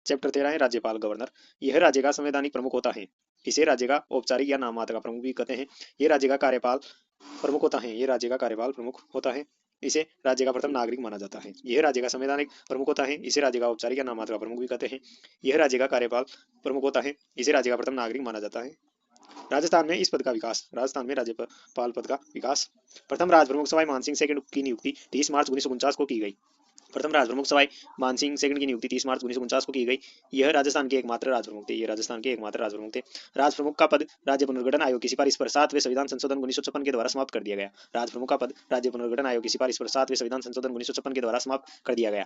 Chapter 13 है राज्यपाल governor. यह राज्य का संवैधानिक प्रमुख होता है। इसे राज्य का औपचारिक या नाम मात्र का प्रमुख भी कहते हैं। ये राज्य का कार्यपाल प्रमुख होता है। ये राज्य का कार्यपाल प्रमुख होता है। इसे राज्य का प्रथम नागरिक माना जाता है। यह राज्य का संवैधानिक प्रमुख होता है। इसे राज्य का औपचारिक या नाम मात्र का प्रमुख भी कहते हैं। यह राज्य का कार्यपाल प्रमुख होता है। इसे राज्य का प्रथम नागरिक माना जाता है। राजस्थान में इस पद का विकास। राजस्थान में राज्यपाल पद का विकास। प्रथम राज प्रमुख सवाई मानसिंह सेकंड की नियुक्ति 30 मार्च 1949 को की गई। प्रथम राज प्रमुख सवाई मानसिंह सेकंड की नियुक्ति 30 मार्च 1949 को की गई। यह राजस्थान के एकमात्र राज प्रमुख थे। ये राजस्थान के एकमात्र राज प्रमुख थे। राज प्रमुख का पद राज्य पुनर्गठन आयोग की सिफारिश पर 7वें संविधान संशोधन 1956 के द्वारा समाप्त कर दिया गया। राज प्रमुख का पद राज्य पुनर्गठन आयोग की सिफारिश पर 7वें संविधान संशोधन 1956 के द्वारा समाप्त कर दिया गया।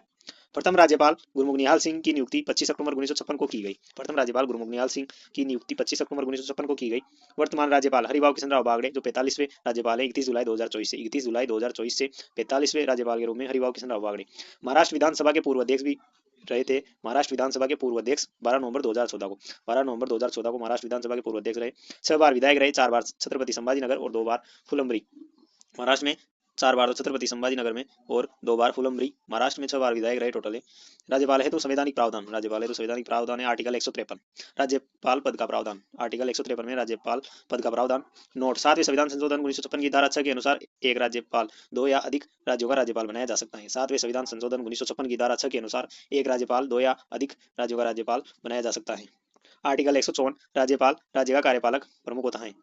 प्रथम राज्यपाल गुरमुख निहाल सिंह की नियुक्ति 25 अक्टूबर 1956 को की गई। प्रथम राज्यपाल गुरमुख निहाल सिंह की नियुक्ति 25 अक्टूबर 1956 को की गई। वर्तमान राज्यपाल हरिभाऊ किशनराव बागड़े जो 45वें राज्यपाल है 31 जुलाई 2024 से 45वें राज्यपाल के रूप में हरिभाऊ किशनराव बागड़े। महाराष्ट्र विधानसभा के पूर्व अध्यक्ष भी रहे थे। महाराष्ट्र विधानसभा के पूर्व अध्यक्ष 12 नवंबर 2014 को महाराष्ट्र विधानसभा के पूर्व अध्यक्ष रहे। 6 बार विधायक रहे, 4 बार छत्रपति संभाजीनगर और 2 बार फुलंब्री। महाराष्ट्र में 4 बार छत्रपति संभाजीनगर में और 2 बार फुलंब्री। महाराष्ट्र में 6 बार विधायक रहे टोटल है। राज्यपाल है तो संवैधानिक प्रावधान। राज्यपाल है तो संवैधानिक प्रावधान है आर्टिकल 153। राज्यपाल पद का प्रावधान आर्टिकल 153 में राज्यपाल पद का प्रावधान। नोट 7वें संविधान संशोधन 1956 की धारा 6 के अनुसार एक राज्यपाल 2 या अधिक राज्यों का राज्यपाल बनाया जा सकता है। 7वें संविधान संशोधन 1956 की धारा 6 के अनुसार एक राज्यपाल 2 या अधिक राज्यों का राज्यपाल बनाया जा सकता है। आर्टिकल 154 राज्यपाल राज्य का कार्यपालक प्रमुख होता है।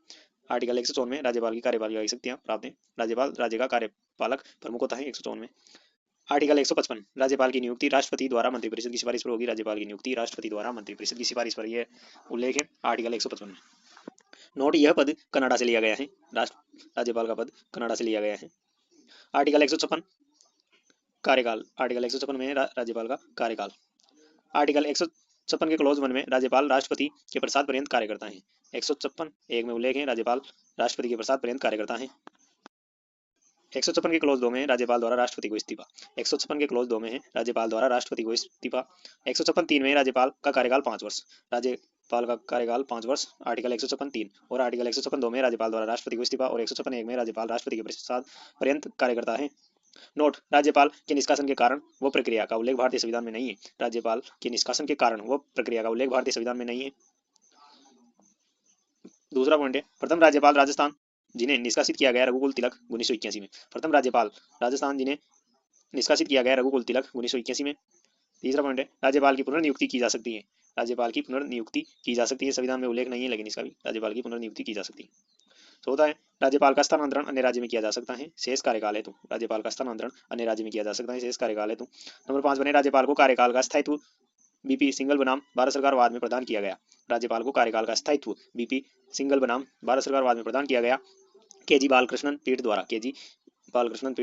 आर्टिकल 154 में राज्यपाल की कार्यपालिका शक्तियां प्राप्त हैं। राज्यपाल राज्य का कार्यपालक प्रमुख होता है 154 में। आर्टिकल 155 राज्यपाल की नियुक्ति राष्ट्रपति द्वारा मंत्रिपरिषद की सिफारिश पर होगी। राज्यपाल की नियुक्ति राष्ट्रपति द्वारा मंत्रिपरिषद की सिफारिश पर यह उल्लेख है आर्टिकल 155 में। नोट यह पद कनाडा से लिया गया है। राज्यपाल का पद कनाडा से लिया गया है। आर्टिकल 156 कार्यकाल। आर्टिकल 156 में राज्यपाल का कार्यकाल। आर्टिकल 156 के क्लोज 1 में राज्यपाल राष्ट्रपति के प्रसाद पर्यंत कार्य करता है। 156(1) में उल्लेख है राज्यपाल राष्ट्रपति के प्रसाद पर्यंत कार्य करता है। 156 के क्लोज 2 में राज्यपाल द्वारा राष्ट्रपति को इस्तीफा। 156 के क्लोज 2 में है राज्यपाल द्वारा राष्ट्रपति को इस्तीफा। 156(3) में राज्यपाल का कार्यकाल 5 वर्ष। राज्यपाल का कार्यकाल 5 वर्ष। आर्टिकल 156(3) और आर्टिकल 156(2) में राज्यपाल द्वारा राष्ट्रपति को इस्तीफा और 156(1) में राज्यपाल राष्ट्रपति के प्रसाद पर्यंत कार्य करता है। नोट राज्यपाल के निष्कासन के कारण वो प्रक्रिया का उल्लेख भारतीय संविधान में नहीं है। राज्यपाल के निष्कासन के कारण वो प्रक्रिया का उल्लेख भारतीय संविधान में नहीं है। दूसरा पॉइंट है प्रथम राज्यपाल राजस्थान जिन्हें निष्कासित किया गया रघुकुल तिलक 1981 में। प्रथम राज्यपाल राजस्थान जिन्हें निष्कासित किया गया रघुकुल तिलक 1981 में। तीसरा पॉइंट है राज्यपाल की पुनर्नियुक्ति की जा सकती है। राज्यपाल की पुनर्नियुक्ति की जा सकती है। संविधान में उल्लेख नहीं है लेकिन इसका भी राज्यपाल की पुनर्नियुक्ति की जा सकती है। चौथा है राज्यपाल का स्थानांतरण अन्य राज्य में किया जा सकता है शेष कार्यकाल हेतु। राज्यपाल का स्थानांतरण अन्य राज्य में किया जा सकता है शेष कार्यकाल हेतु। नंबर 5 बने राज्यपाल को कार्यकाल का स्थायित्व बीपी सिंगल बनाम भारत सरकार वाद में प्रदान किया गया। राज्यपाल को कार्यकाल का स्थायित्व बीपी सिंगल बनाम भारत सरकार वाद में प्रदान किया गया। केजी बालकृष्णन पीठ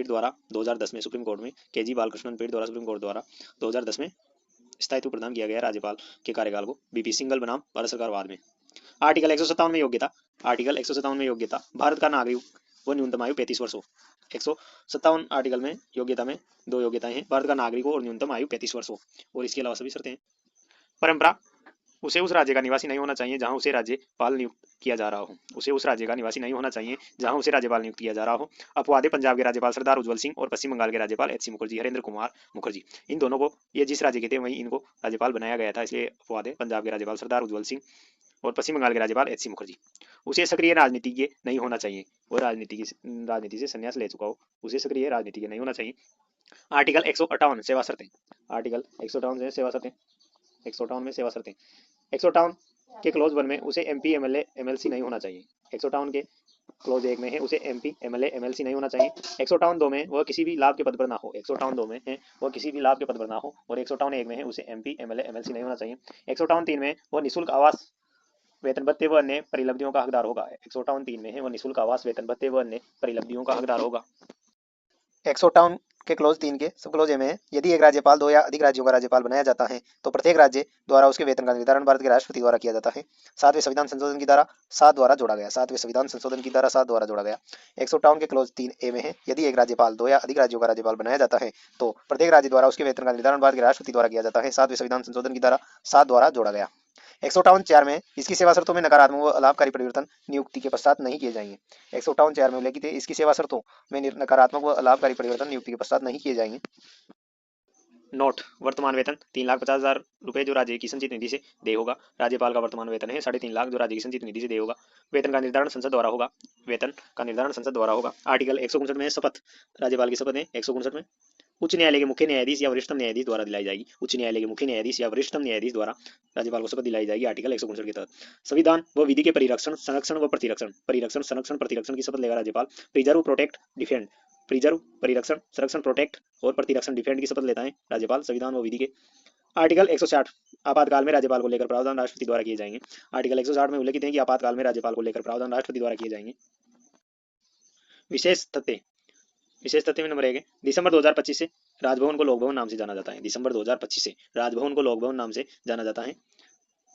द्वारा 2010 में सुप्रीम कोर्ट में केजी बालकृष्णन पीठ द्वारा सुप्रीम कोर्ट द्वारा 2010 में स्थायित्व प्रदान किया गया राज्यपाल के कार्यकाल को बीपी सिंगल बनाम भारत सरकार वाद में। आर्टिकल 157 में योग्यता। आर्टिकल 157 में योग्यता भारत का नागरिक वो न्यूनतम आयु 35 वर्ष हो। 157 आर्टिकल में योग्यता में 2 योग्यताएं हैं भारत का नागरिक हो और न्यूनतम आयु 35 वर्ष हो और इसके अलावा सभी शर्तें हैं। परंपरा उसे उस राज्य का निवासी नहीं होना चाहिए जहां उसे राज्यपाल नियुक्त किया जा रहा हो। उसे उस राज्य का निवासी नहीं होना चाहिए जहां उसे राज्यपाल नियुक्त किया जा रहा हो। अपवाद पंजाब के राज्यपाल सरदार उज्जवल सिंह और पश्चिम बंगाल के राज्यपाल एच सी मुखर्जी हरेंद्र कुमार मुखर्जी। इन दोनों को ये जिस राज्य के थे वहीं इनको राज्यपाल बनाया गया था इसलिए अपवाद है पंजाब के राज्यपाल सरदार उज्जवल सिंह और पश्चिम बंगाल के राज्यपाल एच सी मुखर्जी। उसे सक्रिय राजनीतिज्ञ नहीं होना चाहिए। वो राजनीति से संन्यास ले चुका हो। उसे सक्रिय राजनीतिज्ञ नहीं होना चाहिए। आर्टिकल 158 सेवा शर्तें। आर्टिकल 158 से सेवा शर्तें 158 में सेवा शर्तें। 158 के क्लोज 1 में उसे एमपी एमएलए एमएलसी नहीं होना चाहिए। 158 के क्लोज 1 में है उसे एमपी एमएलए एमएलसी नहीं होना चाहिए। 158 2 में वह किसी भी लाभ के पद पर ना हो। 158 2 में है वह किसी भी लाभ के पद पर ना हो और 158 1 में है उसे एमपी एमएलए एमएलसी नहीं होना चाहिए। 158 3 में वह निःशुल्क आवास वेतन भत्ते व अन्य परिलब्धियों का हकदार होगा। 158 3 में है वह निःशुल्क आवास वेतन भत्ते व अन्य परिलब्धियों का हकदार होगा। 158 के क्लोज 3 के सब क्लोज ए में है यदि एक राज्यपाल 2 या अधिक राज्यों का राज्यपाल बनाया जाता है तो प्रत्येक राज्य द्वारा उसके वेतन का निर्धारण भारत के राष्ट्रपति द्वारा किया जाता है। 7वें संविधान संशोधन की धारा 7 द्वारा जोड़ा गया। 7वें संविधान संशोधन की धारा 7 द्वारा जोड़ा गया। 158 के क्लोज 3 ए में है यदि एक राज्यपाल 2 या अधिक राज्यों का राज्यपाल बनाया जाता है तो प्रत्येक राज्य द्वारा उसके वेतन का निर्धारण भारत के राष्ट्रपति द्वारा किया जाता है। 7वें संविधान संशोधन की धारा 7 द्वारा जोड़ा गया। 158 4 में इसकी सेवा शर्तों में नकारात्मक व अलाभकारी परिवर्तन नियुक्ति के पश्चात नहीं किए जाएंगे। 158 4 में उल्लेखित है इसकी सेवा शर्तों में नकारात्मक व अलाभकारी परिवर्तन नियुक्ति के पश्चात नहीं किए जाएंगे। नोट, वर्तमान वेतन 3,50,000 रुपए जो राज्य की संचित निधि से देय होगा। राज्यपाल का वर्तमान वेतन है 3.5 लाख जो राज्य की संचित निधि से देय होगा। वेतन का निर्धारण संसद द्वारा होगा। वेतन का निर्धारण संसद द्वारा होगा। आर्टिकल 159 में शपथ, राज्यपाल की शपथ है 159 में उच्च न्यायालय के मुख्य न्यायाधीश या वरिष्ठतम न्यायाधीश द्वारा दिलाई जाएगी। उच्च न्यायालय के मुख्य न्यायाधीश या वरिष्ठतम न्यायाधीश द्वारा राज्यपाल को शपथ दिलाई जाएगी आर्टिकल 159 के तहत। संविधान व विधि के परिरक्षण, संरक्षण व प्रतिरक्षण, संरक्षण, प्रतिरक्षण की शपथ लेगा राज्यपाल। प्रिजर्व, प्रोटेक्ट, डिफेंड, प्रिजर्व, परिरक्षण, संरक्षण, प्रोटेक्ट और प्रतिरक्षण, डिफेंड की शपथ लेता है राज्यपाल संविधान व विधि के। आर्टिकल 160 आपातकाल में राज्यपाल को लेकर प्रावधान राष्ट्रपति द्वारा किए जाएंगे। आर्टिकल 160 में उल्लेखित है कि आपातकाल में राज्यपाल को लेकर प्रावधान राष्ट्रपति द्वारा किए जाएंगे। विशेष तथ्य, विशेष तथ्य में नंबर 1 है दिसंबर 2025 से राजभवन को लोक भवन नाम से जाना जाता है। दिसंबर 2025 से राजभवन को लोक भवन नाम से जाना जाता है।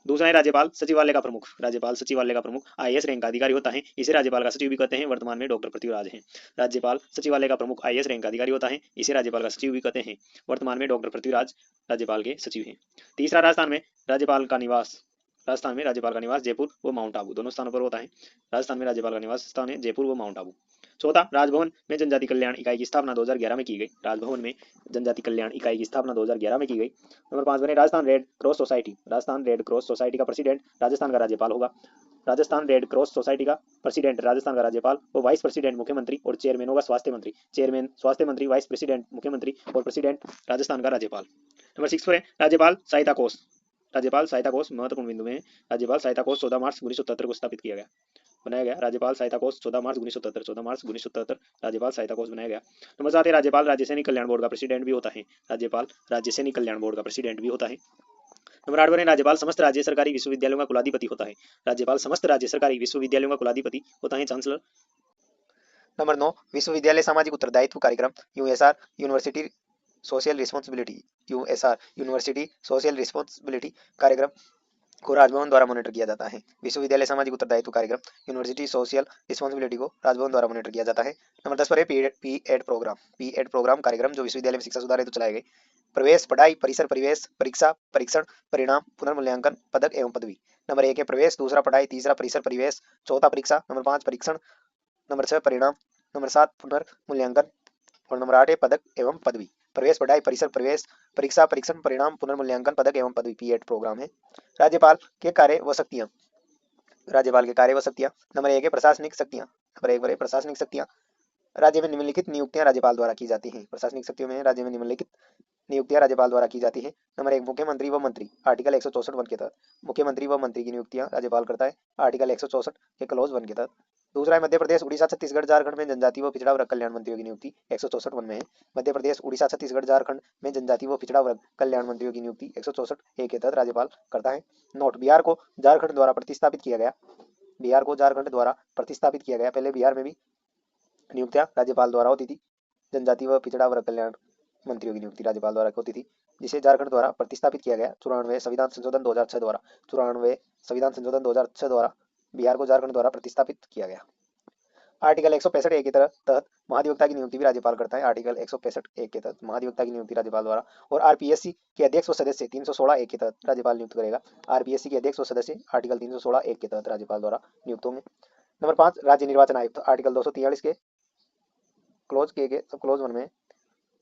दूसरा है राज्यपाल सचिवालय का प्रमुख, राज्यपाल सचिवालय का प्रमुख आईएएस रैंक का अधिकारी होता है। इसे राज्यपाल का सचिव भी कहते हैं। वर्तमान में डॉक्टर पृथ्वीराज हैं। राज्यपाल सचिवालय का प्रमुख आईएएस रैंक का अधिकारी होता है। इसे राज्यपाल का सचिव भी कहते हैं। वर्तमान में डॉक्टर पृथ्वीराज राज्यपाल के सचिव हैं। तीसरा राजस्थान में राज्यपाल का निवास, राजस्थान में राज्यपाल का निवास जयपुर व माउंट आबू दोनों स्थानों पर होता है। राजस्थान में राज्यपाल का निवास स्थान है जयपुर व माउंट आबू। चौथा, राजभवन में जनजाति कल्याण इकाई की स्थापना 2011 में की गई। राजभवन में जनजाति कल्याण इकाई की स्थापना 2011 में की गई। नंबर 5 बने Rajasthan red cross society, Rajasthan red cross society का प्रेसिडेंट राजस्थान का राज्यपाल होगा। राजस्थान रेड क्रॉस सोसाइटी का प्रेसिडेंट राजस्थान का राज्यपाल व वाइस प्रेसिडेंट मुख्यमंत्री और चेयरमैन होगा स्वास्थ्य मंत्री। चेयरमैन स्वास्थ्य मंत्री, वाइस प्रेसिडेंट मुख्यमंत्री और प्रेसिडेंट राजस्थान का राज्यपाल। नंबर 6 पर है राज्यपाल सहायता कोष, राज्यपाल सहायता कोष महत्वपूर्ण बिंदु में राज्यपाल सहायता कोष 14 मार्च 1977 को स्थापित किया गया, बनाया गया। राज्यपाल सहायता कोष 14 मार्च 1977, 14 मार्च 1977 राज्यपाल सहायता कोष बनाया गया। नंबर 7 है राज्यपाल राज्य सैनिक कल्याण बोर्ड का प्रेसिडेंट भी होता है। राज्यपाल राज्य सैनिक कल्याण बोर्ड का प्रेसिडेंट भी होता है। नंबर 8 पर राज्यपाल समस्त राज्य सरकारी विश्वविद्यालयों का कुलाधिपति होता है। राज्यपाल समस्त राज्य सरकारी विश्वविद्यालयों का कुलाधिपति होता है, चांसलर। नंबर 9 विश्वविद्यालय सामाजिक उत्तरदायित्व कार्यक्रम USR, university social responsibility, USR university social responsibility कार्यक्रम को राजभवन द्वारा मॉनिटर किया जाता है। विश्वविद्यालय सामाजिक उत्तरदायित्व कार्यक्रम यूनिवर्सिटी सोशल रिस्पॉन्सिबिलिटी को राजभवन द्वारा मॉनिटर किया जाता है। नंबर 10 पर है P Ed program, P Ed program कार्यक्रम जो विश्वविद्यालय में शिक्षा सुधार हेतु चलाए गए। प्रवेश, पढ़ाई, परिसर, परिवेश, परीक्षा, परीक्षण, परिणाम, पुनर्मूल्यांकन, पदक एवं पदवी। नंबर 1 है प्रवेश, दूसरा पढ़ाई, तीसरा परिसर परिवेश, चौथा परीक्षा, नंबर 5 परीक्षण, नंबर 6 परिणाम, नंबर 7 पुनर्मूल्यांकन और नंबर 8 है पदक एवं पदवी। प्रवेश, पढ़ाई, परिसर, प्रवेश, परीक्षा, परीक्षण, परिणाम, पुनर्मूल्यांकन, पदक एवं पदवी, पी.एड प्रोग्राम है। राज्यपाल के कार्य व शक्तियां, राज्यपाल के कार्य व शक्तियां। नंबर 1 है प्रशासनिक शक्तियां, नंबर 1 पर प्रशासनिक शक्तियां। राज्य में निम्नलिखित नियुक्तियां राज्यपाल द्वारा की जाती हैं। प्रशासनिक शक्तियों में राज्य में निम्नलिखित नियुक्तियां राज्यपाल द्वारा की जाती है। नंबर 1 मुख्यमंत्री व मंत्री, आर्टिकल 164 वन के तहत मुख्यमंत्री व मंत्री की नियुक्तियां राज्यपाल करता है, आर्टिकल 164 के क्लॉज 1 के तहत। दूसरा है मध्य प्रदेश, उड़ीसा, छत्तीसगढ़, झारखंड में जनजाति व पिछड़ा वर्ग कल्याण मंत्रियों की नियुक्ति 164 वन में है। मध्य प्रदेश, उड़ीसा, छत्तीसगढ़, झारखंड में जनजाति व पिछड़ा वर्ग कल्याण मंत्रियों की नियुक्ति 164 ए के तहत राज्यपाल करता है। नोट, बिहार को झारखंड द्वारा प्रतिस्थापित किया गया, बिहार को झारखंड द्वारा प्रतिस्थापित किया गया। पहले बिहार में भी नियुक्तियां राज्यपाल द्वारा होती थी, जनजाति व पिछड़ा वर्ग कल्याण मंत्रियों की नियुक्ति राज्यपाल द्वारा होती थी, जिसे झारखंड द्वारा प्रतिस्थापित किया गया 94 संविधान संशोधन 2006 द्वारा, 94 संविधान संशोधन 2006 द्वारा बिहार को झारखंड द्वारा प्रतिस्थापित किया गया। आर्टिकल 165 ए के तहत महाधिवक्ता की नियुक्ति भी राज्यपाल करता है, आर्टिकल 165 ए के तहत महाधिवक्ता की नियुक्ति राज्यपाल द्वारा। और आरपीएससी के अध्यक्ष व सदस्य 316 ए के तहत राज्यपाल नियुक्त करेगा। आरपीएससी के अध्यक्ष व सदस्य आर्टिकल 316 ए के तहत राज्यपाल द्वारा नियुक्त होंगे। नंबर 5 राज्य निर्वाचन आयुक्त, आर्टिकल 243 के क्लोज 1 में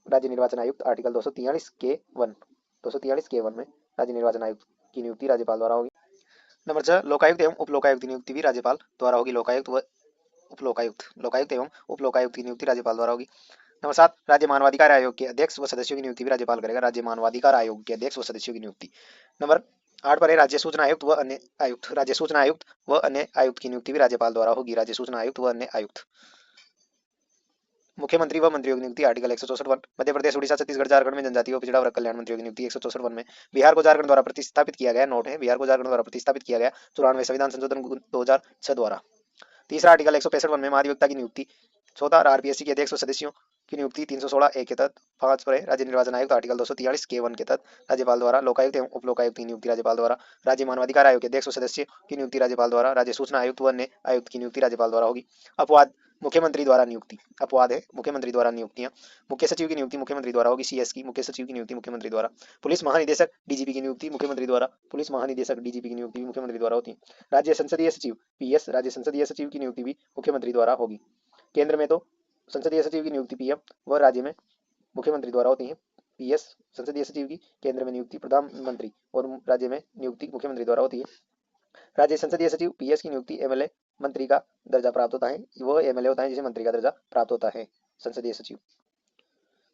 राज्य निर्वाचन आयुक्त, आर्टिकल 243 के 1 में राज्य निर्वाचन आयुक्त की नियुक्ति राज्यपाल द्वारा होगी। नंबर 6 लोकायुक्त एवं उप लोकायुक्त की नियुक्ति भी राज्यपाल द्वारा होगी। लोकायुक्त व उप लोकायुक्त, लोकायुक्त एवं उप लोकायुक्त की नियुक्ति राज्यपाल द्वारा होगी। नंबर 7 राज्य मानवाधिकार आयोग के अध्यक्ष व सदस्यों की नियुक्ति भी राज्यपाल करेगा। राज्य मानवाधिकार आयोग के अध्यक्ष व सदस्यों की नियुक्ति। नंबर 8 पर है राज्य सूचना आयुक्त व अन्य आयुक्त, राज्य सूचना आयुक्त व अन्य आयुक्त की नियुक्ति भी राज्यपाल द्वारा होगी। राज्य सूचना आयुक्त व अन्य आयुक्त। मुख्यमंत्री व मंत्रियों की नियुक्ति आर्टिकल 164 वन। मध्य प्रदेश, उड़ीसा, छत्तीसगढ़, झारखंड में जनजाति व पिछड़ा वर्ग कल्याण मंत्रियों की नियुक्ति 164 वन में। बिहार को झारखंड द्वारा प्रतिस्थापित किया गया, नोट है बिहार को झारखंड द्वारा प्रतिस्थापित किया गया 94 संविधान संशोधन 2006 द्वारा। तीसरा आर्टिकल 165 वन में महाधिवक्ता की नियुक्ति। चौथा आरपीएससी के अध्यक्ष व सदस्यों की नियुक्ति 316 ए के तहत। 5 पर है राज्य निर्वाचन आयुक्त, आर्टिकल 243 के 1 के तहत राज्यपाल द्वारा। लोकायुक्त एवं उप लोकायुक्त की नियुक्ति राज्यपाल द्वारा। राज्य मानवाधिकार आयोग के अध्यक्ष व सदस्य की नियुक्ति राज्यपाल द्वारा। राज्य सूचना आयुक्त व अन्य आयुक्त की नियुक्ति राज्यपाल द्वारा होगी। अपवाद मुख्यमंत्री द्वारा नियुक्ति, अपवाद है मुख्यमंत्री द्वारा नियुक्तियां। मुख्य सचिव की नियुक्ति मुख्यमंत्री द्वारा होगी, सीएस की मुख्य सचिव की नियुक्ति मुख्यमंत्री द्वारा। पुलिस महानिदेशक डीजीपी की नियुक्ति मुख्यमंत्री द्वारा, पुलिस महानिदेशक डीजीपी की नियुक्ति मुख्यमंत्री द्वारा होती है। राज्य संसदीय सचिव पीएस, राज्य संसदीय सचिव की नियुक्ति भी मुख्यमंत्री द्वारा होगी। केंद्र में तो संसदीय सचिव की नियुक्ति पीएम व राज्य में मुख्यमंत्री द्वारा होती है। PS संसदीय सचिव की केंद्र में नियुक्ति प्रधानमंत्री और राज्य में नियुक्ति मुख्यमंत्री द्वारा होती है। राज्य संसदीय सचिव PS की नियुक्ति MLA मंत्री का दर्जा प्राप्त होता है, वो MLA होता है जिसे मंत्री का दर्जा प्राप्त होता है संसदीय सचिव।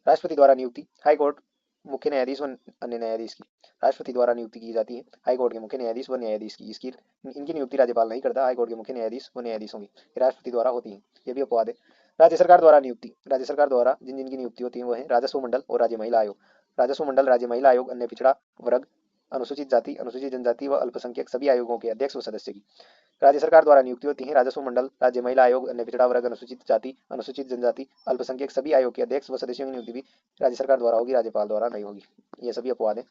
राष्ट्रपति द्वारा नियुक्ति हाईकोर्ट मुख्य न्यायाधीश व अन्य न्यायाधीश की राष्ट्रपति द्वारा नियुक्ति की जाती है, हाईकोर्ट के मुख्य न्यायाधीश व न्यायाधीश की इनकी नियुक्ति राज्यपाल नहीं करता, हाईकोर्ट के मुख्य न्यायाधीश व न्यायाधीशों की राष्ट्रपति द्वारा होती है। ये भी अपवाद है। राज्य सरकार द्वारा नियुक्ति राज्य सरकार द्वारा जिन जिनकी नियुक्ति होती है वो है राजस्व मंडल और राज्य महिला आयोग। राजस्व मंडल, राज्य महिला आयोग, अन्य पिछड़ा वर्ग, अनुसूचित जाति, अनुसूचित जनजाति व अल्पसंख्यक सभी आयोगों के अध्यक्ष व सदस्य की राज्य सरकार द्वारा नियुक्ति होती है। राजस्व मंडल, राज्य महिला आयोग, अन्य पिछड़ा वर्ग, अनुसूचित जाति, अनुसूचित जनजाति, अल्पसंख्यक सभी आयोग के अध्यक्ष व सदस्यों की नियुक्ति भी राज्य सरकार द्वारा होगी, राज्यपाल द्वारा नहीं होगी। ये सभी अपवाद है।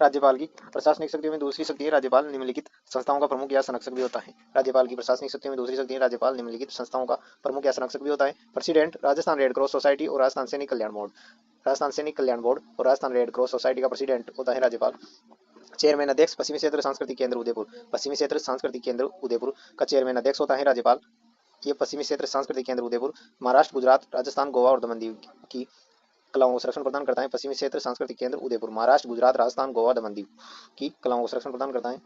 राज्यपाल की प्रशासनिक शक्तियों में दूसरी शक्ति है राज्यपाल निम्नलिखित संस्थाओं का प्रमुख या संरक्षक भी होता है। राज्यपाल की प्रशासनिक शक्तियों में दूसरी शक्ति है राज्यपाल निम्नलिखित संस्थाओं का प्रमुख या संरक्षक भी होता है। President, Rajasthan red cross society और राजस्थान सैनिक कल्याण बोर्ड। राजस्थान सैनिक कल्याण बोर्ड और राजस्थान रेड क्रॉस सोसाइटी का प्रेसिडेंट होता है राज्यपाल। चेयरमैन अध्यक्ष, पश्चिमी क्षेत्र सांस्कृतिक केंद्र उदयपुर। पश्चिमी क्षेत्र सांस्कृतिक केंद्र उदयपुर का चेयरमैन अध्यक्ष होता है राज्यपाल। ये पश्चिमी क्षेत्र सांस्कृतिक केंद्र उदयपुर महाराष्ट्र, गुजरात, राजस्थान, गोवा और दमन दीव की कलाओं को संरक्षण प्रदान करता है। पश्चिमी क्षेत्र सांस्कृतिक केंद्र उदयपुर महाराष्ट्र, गुजरात, राजस्थान, गोवा, दमन दीव की कलाओं को संरक्षण प्रदान करता है।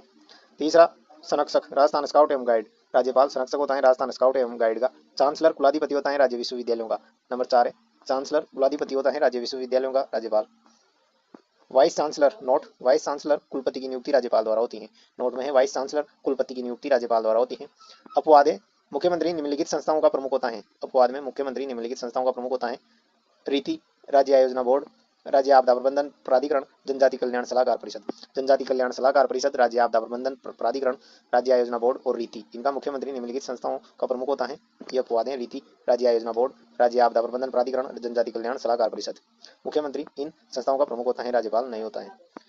तीसरा, संरक्षक, राजस्थान स्काउट एवं गाइड। राज्यपाल संरक्षक होता है राजस्थान स्काउट एवं गाइड का। चांसलर, कुलाधिपति होता है राज्य विश्वविद्यालयों का। नंबर 4 है, चांसलर कुलाधिपति होता है राज्य विश्वविद्यालयों का राज्यपाल। Vice chancellor, note, vice chancellor कुलपति की नियुक्ति राज्यपाल द्वारा होती है। नोट में है वाइस चांसलर कुलपति की नियुक्ति राज्यपाल द्वारा होती है। अपवाद है, मुख्यमंत्री निम्नलिखित संस्थाओं का प्रमुख होता है। अपवाद में मुख्यमंत्री निम्नलिखित संस्थाओं का प्रमुख होता है। रीति, राज्य आयोजना बोर्ड, राज्य आपदा प्रबंधन प्राधिकरण, जनजाति कल्याण सलाहकार परिषद। जनजाति कल्याण सलाहकार परिषद, राज्य आपदा प्रबंधन प्राधिकरण, राज्य आयोजना बोर्ड और रीति, इनका मुख्यमंत्री निम्नलिखित संस्थाओं का प्रमुख होता है। ये अपवाद है, रीति, राज्य आयोजना बोर्ड, राज्य आपदा प्रबंधन प्राधिकरण, जनजाति कल्याण सलाहकार परिषद। मुख्यमंत्री इन संस्थाओं का प्रमुख होता है, राज्यपाल नहीं होता है।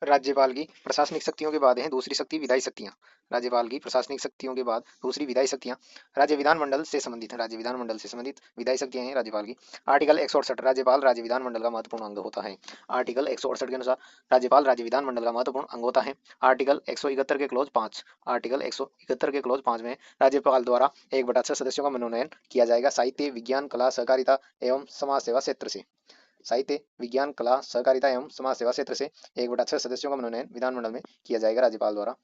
राज्यपाल की प्रशासनिक शक्तियों के बाद है दूसरी शक्ति विधायी शक्तियां। राज्यपाल की प्रशासनिक शक्तियों के बाद दूसरी विधायी शक्तियां राज्य विधानमंडल से संबंधित है। राज्य विधानमंडल से संबंधित विधायी शक्तियां हैं राज्यपाल की। आर्टिकल 168, राज्यपाल राज्य विधानमंडल का महत्वपूर्ण अंग होता है। आर्टिकल 168 के अनुसार राज्यपाल राज्य विधानमंडल का महत्वपूर्ण अंग होता है। आर्टिकल 171 के क्लोज 5, आर्टिकल 171 के क्लोज 5 में राज्यपाल द्वारा 1/6 सदस्यों का मनोनयन किया जाएगा साहित्य, विज्ञान, कला, सहकारिता एवं समाज सेवा क्षेत्र से। साहित्य, विज्ञान, कला, सहकारिता एवं समाज सेवा क्षेत्र से 1/6 सदस्यों का मनोनयन विधानमंडल में किया जाएगा राज्यपाल द्वारा।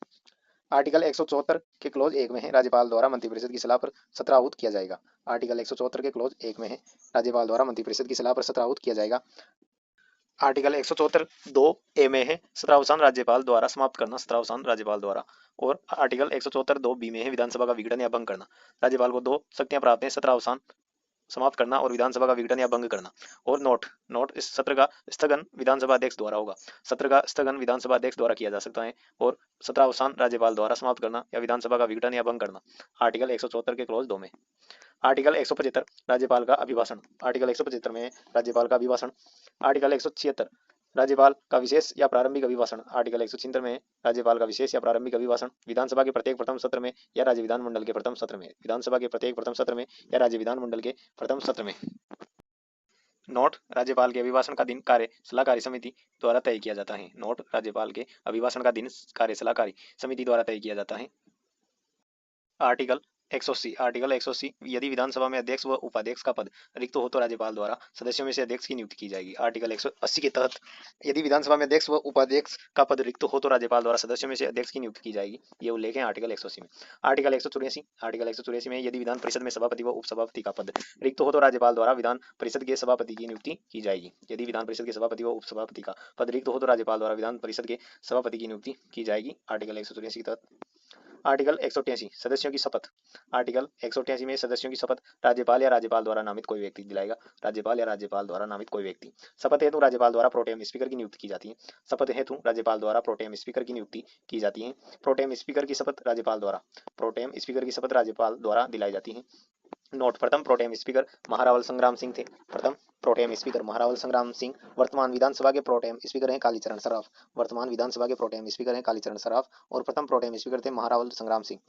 आर्टिकल 174 के क्लोज 1 में है राज्यपाल द्वारा मंत्रिपरिषद की सलाह पर सत्राहुत किया जाएगा। आर्टिकल 174 के क्लोज 1 में है राज्यपाल द्वारा मंत्रिपरिषद की सलाह पर सत्राहुत किया जाएगा। आर्टिकल 174 2A में है सत्रावसान राज्यपाल द्वारा समाप्त करना, सत्रावसान राज्यपाल द्वारा। और आर्टिकल 174 2B में है विधानसभा का विघटन या भंग करना। राज्यपाल को 2 शक्तियां प्राप्त हैं, सत्रावसान समाप्त करना और विधानसभा का विघटन या भंग करना। और नोट, इस सत्र का स्थगन विधानसभा अध्यक्ष द्वारा होगा। सत्र का स्थगन विधानसभा अध्यक्ष द्वारा किया जा सकता है और सत्रावसान राज्यपाल द्वारा समाप्त करना या विधानसभा का विघटन या भंग करना। आर्टिकल 174 के क्लोज 2 में। आर्टिकल 175 राज्यपाल का अभिभाषण। आर्टिकल 175 में राज्यपाल का अभिभाषण। आर्टिकल 176 राज्यपाल का विशेष या प्रारंभिक अभिभाषण। आर्टिकल 176 में राज्यपाल का विशेष या प्रारंभिक अभिभाषण विधानसभा के प्रत्येक प्रथम सत्र में या राज्य विधानमंडल के प्रथम सत्र में। विधानसभा के प्रत्येक प्रथम सत्र में या राज्य विधानमंडल के प्रथम सत्र में। नोट, राज्यपाल के अभिभाषण का दिन कार्य सलाहकारी समिति द्वारा तय किया जाता है। नोट, राज्यपाल के अभिभाषण का दिन कार्य सलाहकारी समिति द्वारा तय किया जाता है। आर्टिकल 180, आर्टिकल 180 यदि विधानसभा में अध्यक्ष व उपाध्यक्ष का पद रिक्त हो तो राज्यपाल द्वारा सदस्यों में से अध्यक्ष की नियुक्ति की जाएगी। आर्टिकल 180 के तहत यदि विधानसभा में अध्यक्ष व उपाध्यक्ष का पद रिक्त हो तो राज्यपाल द्वारा सदस्यों में से अध्यक्ष की नियुक्ति की जाएगी। ये उल्लेख है आर्टिकल 180 में। आर्टिकल 184, आर्टिकल 184 में यदि विधान परिषद में सभापति व उपसभापति का पद रिक्त हो तो राज्यपाल द्वारा विधान परिषद के सभापति की नियुक्ति की जाएगी। यदि विधान परिषद के सभापति व उपसभापति का पद रिक्त हो तो राज्यपाल द्वारा विधान परिषद के सभापति की नियुक्ति की जाएगी। आर्टिकल 184 के तहत। आर्टिकल 188 सदस्यों की शपथ। आर्टिकल 188 में सदस्यों की शपथ राज्यपाल या राज्यपाल द्वारा नामित कोई व्यक्ति दिलाएगा। राज्यपाल या राज्यपाल द्वारा नामित कोई व्यक्ति। शपथ हेतु राज्यपाल द्वारा प्रोटेम स्पीकर की नियुक्ति की जाती है। शपथ हेतु राज्यपाल द्वारा प्रोटेम स्पीकर की नियुक्ति की जाती है। प्रोटेम स्पीकर की शपथ राज्यपाल द्वारा दिलाई जाती है। नोट, प्रथम प्रोटेम स्पीकर महारावल संग्राम सिंह थे। प्रथम प्रोटेम स्पीकर महारावल संग्राम सिंह वर्तमान विधानसभा के प्रोटेम स्पीकर हैं कालीचरण सराफ। वर्तमान विधानसभा के प्रोटेम स्पीकर हैं कालीचरण सराफ और प्रथम प्रोटेम स्पीकर थे महारावल संग्राम सिंह।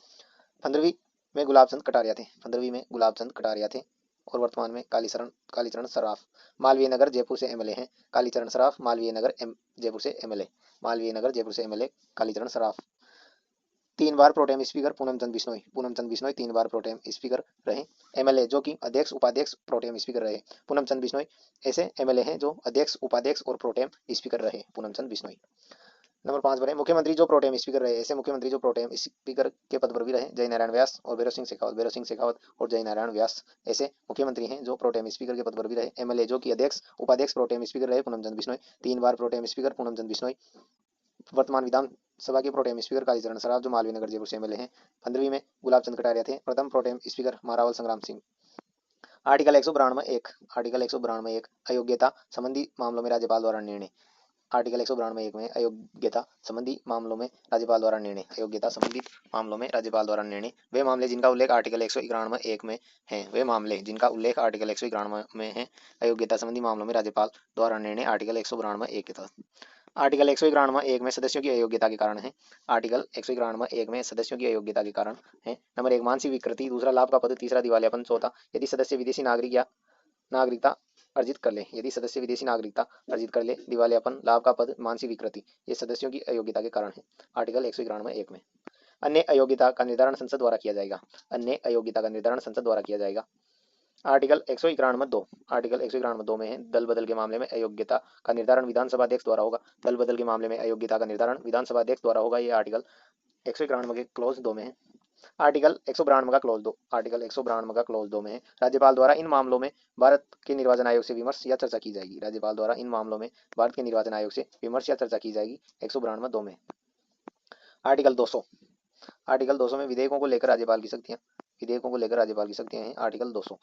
15वीं में गुलाबचंद कटारिया थे। 15वीं में गुलाबचंद कटारिया थे और वर्तमान में कालीचरण सराफ। मालवीय नगर जयपुर से MLA हैं कालीचरण सराफ। मालवीय नगर जयपुर से MLA। मालवीय नगर जयपुर से MLA कालीचरण सराफ। 3 बार प्रोटेम स्पीकर पूनमचंद बिश्नोई। पूनमचंद बिश्नोई 3 बार प्रोटेम स्पीकर रहे। एमएलए जो कि अध्यक्ष उपाध्यक्ष प्रोटेम स्पीकर रहे, पूनमचंद बिश्नोई ऐसे एमएलए हैं जो अध्यक्ष उपाध्यक्ष और प्रोटेम स्पीकर रहे, पूनमचंद बिश्नोई। नंबर 5 बने मुख्यमंत्री जो प्रोटेम स्पीकर रहे, ऐसे मुख्यमंत्री जो प्रोटेम स्पीकर के पद पर भी रहे, जय नारायण व्यास और भैरव सिंह शेखावत। भैरव सिंह शेखावत और जय नारायण व्यास ऐसे मुख्यमंत्री हैं जो प्रोटेम स्पीकर के पद पर भी रहे। एमएलए जो कि अध्यक्ष उपाध्यक्ष प्रोटेम स्पीकर रहे, पूनमचंद बिश्नोई 3 बार प्रोटेम स्पीकर पूनमचंद बिश्नोई। वर्तमान विधानसभा के प्रोटेम स्पीकर कालीचरण सराफ जो मालवीय नगर जयपुर से एमएलए हैं। 15वीं में गुलाब चंद कटारिया थे। प्रथम प्रोटेम स्पीकर मारावल संग्राम सिंह। आर्टिकल 192(1) आर्टिकल 192(1) अयोग्यता संबंधी मामलों में राज्यपाल द्वारा निर्णय। आर्टिकल 192(1) में अयोग्यता संबंधी मामलों में राज्यपाल द्वारा निर्णय। अयोग्यता संबंधित मामलों में राज्यपाल द्वारा निर्णय वे मामले जिनका उल्लेख आर्टिकल 191(1) में है, वे मामले जिनका उल्लेख आर्टिकल 191 में है। अयोग्यता संबंधी मामलों में राज्यपाल द्वारा निर्णय आर्टिकल 192(1) के तहत। आर्टिकल 191(1) में सदस्यों की अयोग्यता के कारण है। आर्टिकल 191(1) में सदस्यों की अयोग्यता के कारण है। नंबर 1 मानसिक विकृति, दूसरा लाभ का पद, तीसरा दिवालियापन, चौथा यदि सदस्य विदेशी नागरिक या नागरिकता अर्जित कर ले। यदि सदस्य विदेशी नागरिकता अर्जित कर ले, दिवालियापन, लाभ का पद, मानसिक विकृति, ये सदस्यों की अयोग्यता के कारण है। आर्टिकल 191(1) में अन्य अयोग्यता का निर्धारण संसद द्वारा किया जाएगा। अन्य अयोग्यता का निर्धारण संसद द्वारा किया जाएगा। आर्टिकल 191(2) आर्टिकल 191(2) में है दल बदल के मामले में अयोग्यता का निर्धारण विधानसभा अध्यक्ष द्वारा होगा। दल बदल के मामले में अयोग्यता का निर्धारण विधानसभा अध्यक्ष द्वारा होगा। ये आर्टिकल 191 के क्लॉज 2 में है। आर्टिकल 192 का क्लॉज 2 आर्टिकल 192 का क्लॉज 2 में है राज्यपाल द्वारा इन मामलों में भारत के निर्वाचन आयोग से विमर्श या चर्चा की जाएगी। राज्यपाल द्वारा इन मामलों में भारत के निर्वाचन आयोग से विमर्श या चर्चा की जाएगी। 192(2) में। आर्टिकल 200 आर्टिकल 200 में विधेयकों को लेकर राज्यपाल की शक्तियां। विधेयकों को लेकर राज्यपाल की शक्तियां हैं। आर्टिकल 200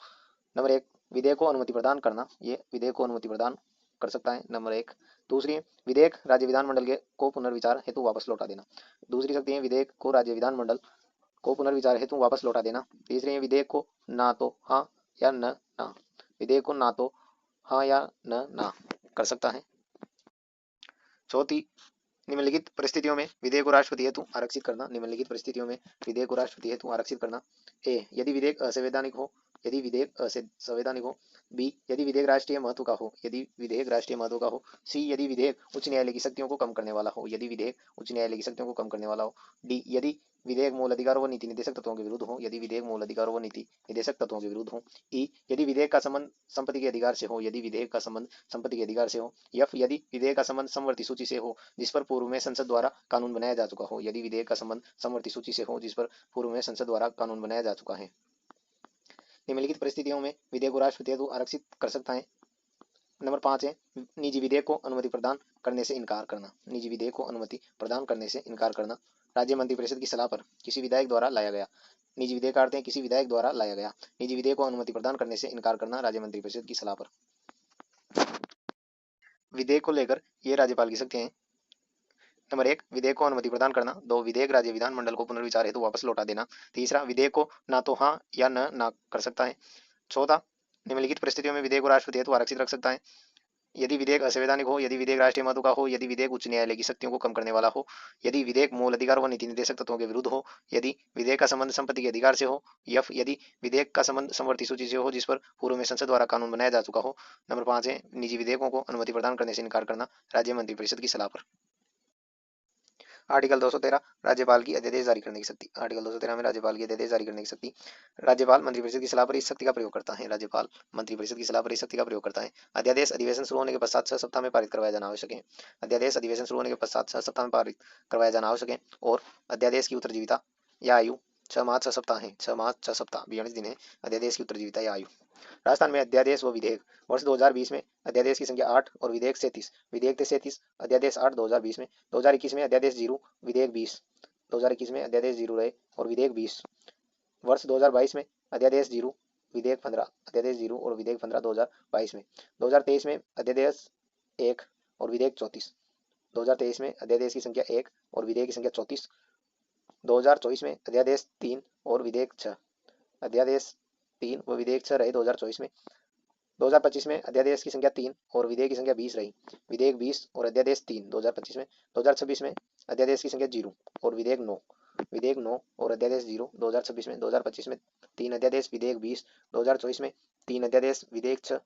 नंबर 1 विधेयक को अनुमति प्रदान करना, ये विधेयक को अनुमति प्रदान कर सकता है। नंबर 1 दूसरी विधेयक राज्य विधानमंडल को पुनर्विचार हेतु वापस लौटा देना। दूसरी शक्ति है विधेयक को राज्य विधानमंडल को पुनर्विचार हेतु वापस लौटा देना। तीसरी है विधेयक को ना तो हाँ या न ना, विधेयक को ना तो हाँ या न ना कर सकता है। चौथी निम्नलिखित परिस्थितियों में विधेयक को राष्ट्रपति हेतु आरक्षित करना। निम्नलिखित परिस्थितियों में विधेयक को राष्ट्रपति हेतु आरक्षित करना। ए यदि विधेयक असंवैधानिक हो, यदि विधेयक असंवैधानिक हो। बी यदि विधेयक राष्ट्रीय महत्व का हो, यदि विधेयक राष्ट्रीय महत्व का हो। सी यदि विधेयक उच्च न्यायालय की शक्तियों को कम करने वाला हो, यदि विधेयक उच्च न्यायालय की शक्तियों को कम करने वाला हो। डी यदि विधेयक मूल अधिकारों व नीति निर्देशक तत्वों के विरुद्ध हो, यदि विधेयक मूल अधिकारों व नीति निर्देशक तत्वों के विरुद्ध हो। ई यदि विधेयक का संबंध संपत्ति के अधिकार से हो, यदि विधेयक का संबंध संपत्ति के अधिकार से हो। एफ यदि विधेयक का संबंध समवर्ती सूची से हो जिस पर पूर्व में संसद द्वारा कानून बनाया जा चुका हो, यदि विधेयक का संबंध समवर्ती सूची से हो जिस पर पूर्व में संसद द्वारा कानून बनाया जा चुका है। निम्नलिखित परिस्थितियों में विधेयक को राष्ट्रपति हेतु आरक्षित कर सकता है। नंबर 5 है निजी विधेयक को अनुमति प्रदान करने से इनकार करना। निजी विधेयक को अनुमति प्रदान करने से इनकार करना राज्य मंत्रिपरिषद की सलाह पर किसी विधायक द्वारा लाया गया। निजी विधेयक का अर्थ है किसी विधायक द्वारा लाया गया। निजी विधेयक को अनुमति प्रदान करने से इनकार करना राज्य मंत्रिपरिषद की सलाह पर। विधेयक को लेकर ये राज्यपाल की शक्तियां हैं। नंबर 1 विधेयक को अनुमति प्रदान करना। 2 विधेयक राज्य विधानमंडल को पुनर्विचार हेतु वापस लौटा देना। तीसरा विधेयक को ना तो हाँ या न ना कर सकता है। चौथा निम्नलिखित परिस्थितियों में विधेयक को राष्ट्रपति हेतु आरक्षित रख सकता है। यदि विधेयक असंवैधानिक हो, यदि विधेयक राष्ट्रीय महत्व का हो, यदि विधेयक उच्च न्यायालय की शक्तियों को कम करने वाला हो, यदि विधेयक मूल अधिकार व नीति निर्देशक तत्वों के विरुद्ध हो, यदि विधेयक का संबंध संपत्ति के अधिकार से हो। एफ यदि विधेयक का संबंध समवर्ती सूची से हो जिस पर पूर्व में संसद द्वारा कानून बनाया जा चुका हो। नंबर 5 है निजी विधेयकों को अनुमति प्रदान करने से इनकार करना राज्य मंत्रिपरिषद की सलाह पर। आर्टिकल 213 राज्यपाल की अध्यादेश जारी करने की शक्ति। आर्टिकल 213 में राज्यपाल की अध्यादेश जारी करने की शक्ति। राज्यपाल मंत्रिपरिषद की सलाह पर इस शक्ति का प्रयोग करता है। राज्यपाल मंत्रिपरिषद की सलाह पर इस शक्ति का प्रयोग करता है। अध्यादेश अधिवेशन शुरू होने के पश्चात 6 सप्ताह में पारित करवाया जाना आवश्यक है। अध्यादेश अधिवेशन शुरू होने के पश्चात 6 सप्ताह में पारित करवाया जाना आवश्यक है। और अध्यादेश की उत्तरजीविता या आयु 6 माह 6 सप्ताह है। 6 माह 6 सप्ताह 42 दिन है अध्यादेश की उत्तरजीविता या आयु। राजस्थान में अध्यादेश व विधेयक वर्ष 2020 में अध्यादेश की संख्या 8 और विधेयक 37। विधेयक थे 37, अध्यादेश 8 2020 में। 2021 में अध्यादेश 0, विधेयक 20। 2021 में अध्यादेश 0 रहे और विधेयक 20। वर्ष 2022 में अध्यादेश 0, विधेयक 15। अध्यादेश 0 और विधेयक 15 2022 में। 2023 में अध्यादेश 1 और विधेयक 34। 2023 में अध्यादेश की संख्या 1 और विधेयक की संख्या 34। 2024 में अध्यादेश 3 और विधेयक 6। अध्यादेश 3 व विधेयक 6 रहे 2024 में। 2025 में अध्यादेश की संख्या 3 और विधेयक की संख्या 20 रही, विधेयक 20 और अध्यादेश 3 2025 में। 2026 में अध्यादेश की संख्या 0 और विधेयक 9, विधेयक 9 और अध्यादेश 0 2026 में। 2025 में 3 अध्यादेश, विधेयक 20। 2024 में 3 अध्यादेश, विधेयक 6।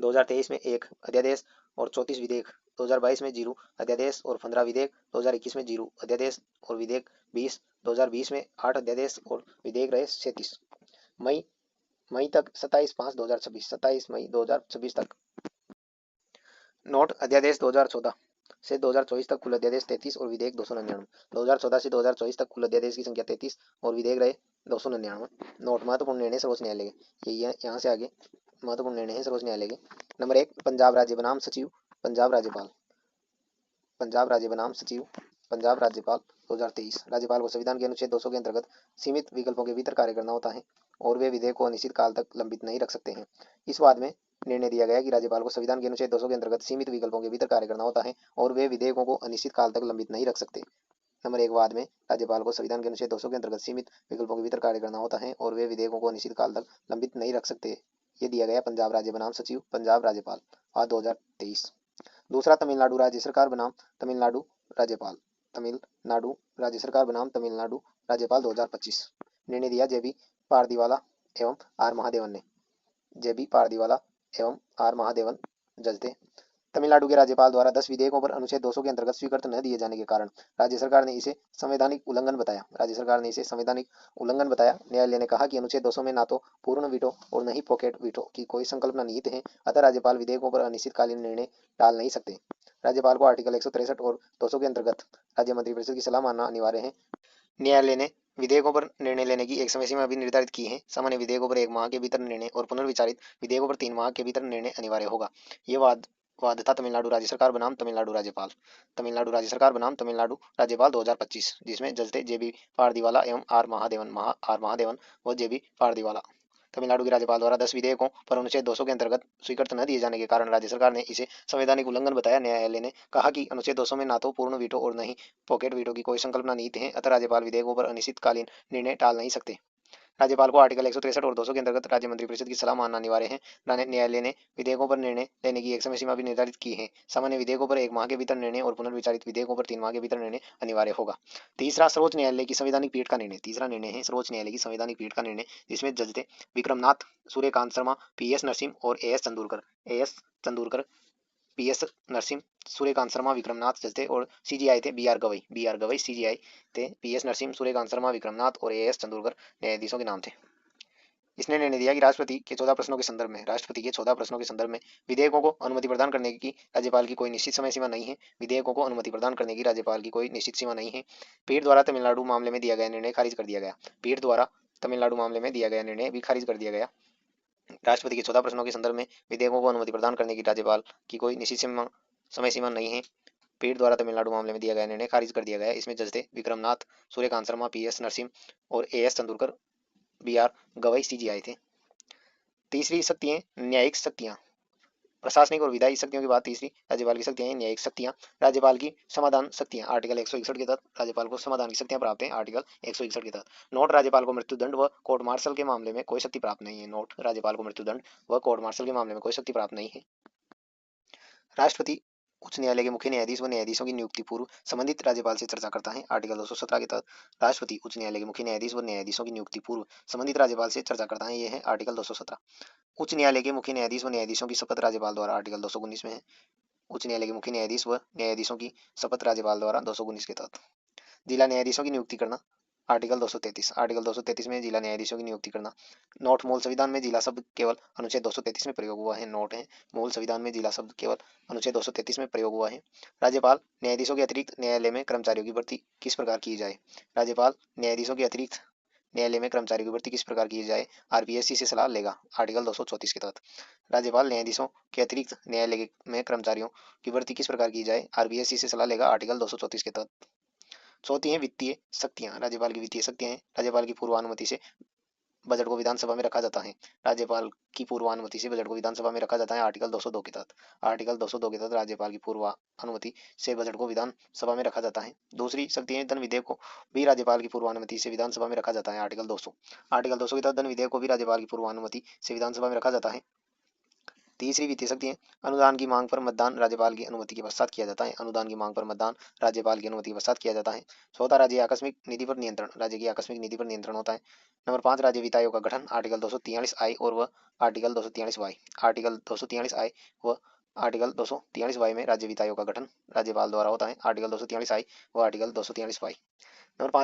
2023 में 1 अध्यादेश और 34 विधेयक। 2022 में 0 अध्यादेश और 15 विधेयक। 2021 में 0 अध्यादेश और विधेयक 20। 2020 में 8 अध्यादेश और विधेयक रहे 37। मई तक 27/5/2026, 27 मई 2026 तक। नोट अध्यादेश 2014 से 2024 तक कुल अध्यादेश 33 और विधेयक 299। 2014 से 2024 तक कुल अध्यादेश की संख्या 33 और विधेयक रहे 299। नोट महत्वपूर्ण निर्णय सर्वोच्च न्यायालय के, ये यहाँ से आगे महत्वपूर्ण निर्णय है सर्वोच्च न्यायालय के। नंबर 1, पंजाब राज्य बनाम सचिव पंजाब राज्यपाल। पंजाब राज्य बनाम सचिव पंजाब राज्यपाल 2023। राज्यपाल को संविधान के अनुच्छेद 200 के अंतर्गत सीमित विकल्पों के भीतर कार्य करना होता है और वे विधेयक को अनिश्चित काल तक लंबित नहीं रख सकते हैं। इस वाद में निर्णय दिया गया कि राज्यपाल को संविधान के अनुच्छेद 200 के अंतर्गत सीमित विकल्पों के भीतर कार्य करना होता है और वे विधेयकों को अनिश्चित काल तक लंबित नहीं रख सकते। नंबर 1 वाद में राज्यपाल को संविधान के अनुच्छेद 200 के अंतर्गत सीमित विकल्पों के भीतर कार्य करना होता है और वे विधेयकों को अनिश्चित काल तक लंबित नहीं रख सकते। ये दिया गया पंजाब राज्य बनाम सचिव पंजाब राज्यपाल 2023। दूसरा, तमिलनाडु राज्य सरकार बनाम तमिलनाडु राज्यपाल। तमिलनाडु राज्य सरकार बनाम तमिलनाडु राज्यपाल 2025। निर्णय दिया जेबी पारदीवाला एवं आर महादेवन ने। जेबी पारदीवाला एवं आर महादेवन जज थे। तमिलनाडु के राज्यपाल द्वारा 10 विधेयकों पर अनुच्छेद 200 के अंतर्गत स्वीकृत न दिए जाने के कारण राज्य सरकार ने इसे संवैधानिक उल्लंघन बताया। न्यायालय ने कहा कि अनुच्छेद 200 में ना तो पूर्ण वीटो और न ही पॉकेट वीटो की कोई संकल्पना निहित है, अतः राज्यपाल विधेयकों पर अनिश्चितकालीन निर्णय टाल नहीं सकते। राज्यपाल को आर्टिकल 163 और 200 के अंतर्गत राज्य मंत्रिपरिषद की सलाह मानना अनिवार्य है। न्यायालय ने विधेयकों पर निर्णय लेने की एक समय सीमा भी निर्धारित की है। सामान्य विधेयकों पर 1 माह के भीतर निर्णय और पुनर्विचारित विधेयकों पर 3 माह के भीतर निर्णय अनिवार्य होगा। ये वाद था तमिलनाडु राज्य सरकार बनाम तमिलनाडु राज्यपाल। तमिलनाडु राज्य सरकार बनाम तमिलनाडु राज्यपाल 2025, जिसमें जज थे जेबी पारदीवाला एवं आर महादेवन व जेबी पारदीवाला। तमिलनाडु के राज्यपाल द्वारा 10 विधेयकों पर अनुच्छेद 200 के अंतर्गत स्वीकृत न दिए जाने के कारण राज्य सरकार ने इसे संवैधानिक उल्लंघन बताया। न्यायालय ने कहा कि अनुच्छेद 200 में ना तो पूर्ण वीटो और न ही पॉकेट वीटो की कोई संकल्पना निहित है, अतः राज्यपाल विधेयकों पर अनिश्चितकालीन निर्णय टाल नहीं सकते। राज्यपाल को आर्टिकल 163 और 200 के अंतर्गत राज्य मंत्रिपरिषद की सलाह मानना अनिवार्य है। न्यायालय ने विधेयकों पर निर्णय लेने की एक समय सीमा भी निर्धारित की है। सामान्य विधेयकों पर 1 माह के भीतर निर्णय और पुनर्विचारित विधेयकों पर 3 माह के भीतर निर्णय अनिवार्य होगा। तीसरा, सर्वोच्च न्यायालय की संवैधानिक पीठ का निर्णय। तीसरा निर्णय है सर्वोच्च न्यायालय की संवैधानिक पीठ का निर्णय, जिसमें जज थे विक्रमनाथ, सूर्यकांत शर्मा, पीएस नरसिम्हा और एएस चंदूरकर। पीएस नरसिम्हा, सूर्यकांत शर्मा, विक्रमनाथ जज थे और सीजीआई थे बीआर गवई सीजीआई थे। पीएस नरसिम्हा, सूर्यकांत शर्मा, विक्रमनाथ और एएस चंदूरकर न्यायाधीशों के नाम थे। इसने निर्णय दिया कि राष्ट्रपति के 14 प्रश्नों के संदर्भ में विधेयकों को अनुमति प्रदान करने की राज्यपाल की कोई निश्चित समय सीमा नहीं है। विधेयकों को अनुमति प्रदान करने की राज्यपाल की कोई निश्चित सीमा नहीं है। पीठ द्वारा तमिलनाडु मामले में दिया गया निर्णय खारिज कर दिया गया। पीठ द्वारा तमिलनाडु मामले में दिया गया निर्णय भी खारिज कर दिया गया। राष्ट्रपति के 14 प्रश्नों के संदर्भ में विधेयकों को अनुमति प्रदान करने की राज्यपाल की कोई निश्चित समय सीमा नहीं है। पीठ द्वारा तमिलनाडु मामले में दिया गया निर्णय खारिज कर दिया गया। इसमें जज थे विक्रमनाथ, सूर्यकांत शर्मा, पीएस नरसिम्हा और एएस चंदूरकर बीआर गवई सीजीआई थे। तीसरी शक्तियां न्यायिक शक्तियां। प्रशासनिक और विधायी शक्तियों के बाद तीसरी राज्यपाल की शक्तियां हैं न्यायिक शक्तियां। राज्यपाल की समाधान शक्तियां। आर्टिकल 161 के तहत राज्यपाल को समाधान की शक्तियां प्राप्त हैं। आर्टिकल 161 के तहत नोट, राज्यपाल को मृत्युदंड व कोर्ट मार्शल के मामले में कोई शक्ति प्राप्त नहीं है। नोट, राज्यपाल को मृत्युदंड व कोर्ट मार्शल के मामले में कोई शक्ति प्राप्त नहीं है। राष्ट्रपति उच्च न्यायालय के मुख्य न्यायाधीश व न्यायाधीशों की नियुक्ति पूर्व संबंधित राज्यपाल से चर्चा करता है। आर्टिकल 217 के तहत राष्ट्रपति उच्च न्यायालय के मुख्य न्यायाधीश व न्यायाधीशों की नियुक्ति पूर्व संबंधित राज्यपाल से चर्चा करता है। यह है आर्टिकल 217। उच्च न्यायालय के मुख्य न्यायाधीश व न्यायाधीशों की शपथ राज्यपाल द्वारा। आर्टिकल 219 में है उच्च न्यायालय के मुख्य न्यायाधीश व न्यायाधीशों की शपथ राज्यपाल द्वारा। 219 के तहत जिला न्यायाधीशों की नियुक्ति करना। आर्टिकल 233 में जिला न्यायाधीशों की नियुक्ति करना। नोट, मूल संविधान में जिला शब्द केवल अनुच्छेद 233 में प्रयोग हुआ है। नोट है, मूल संविधान में जिला शब्द केवल अनुच्छेद 233 में प्रयोग हुआ है। राज्यपाल न्यायाधीशों के अतिरिक्त न्यायालय में कर्मचारियों की भर्ती किस प्रकार की जाए। राज्यपाल न्यायाधीशों के अतिरिक्त न्यायालय में कर्मचारियों की भर्ती किस प्रकार की जाए, आरपीएससी से सलाह लेगा। आर्टिकल 234 के तहत राज्यपाल न्यायाधीशों के अतिरिक्त न्यायालय में कर्मचारियों की भर्ती किस प्रकार की जाए, आरपीएससी से सलाह लेगा। आर्टिकल 234 के तहत। चौथी है वित्तीय शक्तियां। राज्यपाल की वित्तीय शक्तियां हैं राज्यपाल की पूर्वानुमति से बजट को विधानसभा में रखा जाता है। राज्यपाल की पूर्वानुमति से बजट को विधानसभा में रखा जाता है। आर्टिकल 202 के तहत। आर्टिकल 202 के तहत राज्यपाल की पूर्वानुमति से बजट को विधानसभा में रखा जाता है। दूसरी शक्ति है धन विधेयक को भी राज्यपाल की पूर्वानुमति से विधानसभा में रखा जाता है। आर्टिकल 200 के तहत धन विधेयक को भी राज्यपाल की पूर्वानुमति से विधानसभा में रखा जाता है। तीसरी वित्तीय शक्ति है अनुदान की मांग पर मतदान राज्यपाल की अनुमति के पश्चात किया जाता है। अनुदान की मांग पर मतदान राज्यपाल की अनुमति के पश्चात किया जाता है। चौथा, राज्य आकस्मिक निधि पर नियंत्रण। राज्य की आकस्मिक निधि पर नियंत्रण होता है। नंबर 5, राज्य वित्त आयोग का गठन। आर्टिकल 243 आई और व आर्टिकल 243 वाई। आर्टिकल 243 आई व आर्टिकल 243 वाई में राज्य वित्त आयोग का गठन राज्यपाल द्वारा होता है। आर्टिकल 243 आई व आर्टिकल 243 वाई। नंबर 5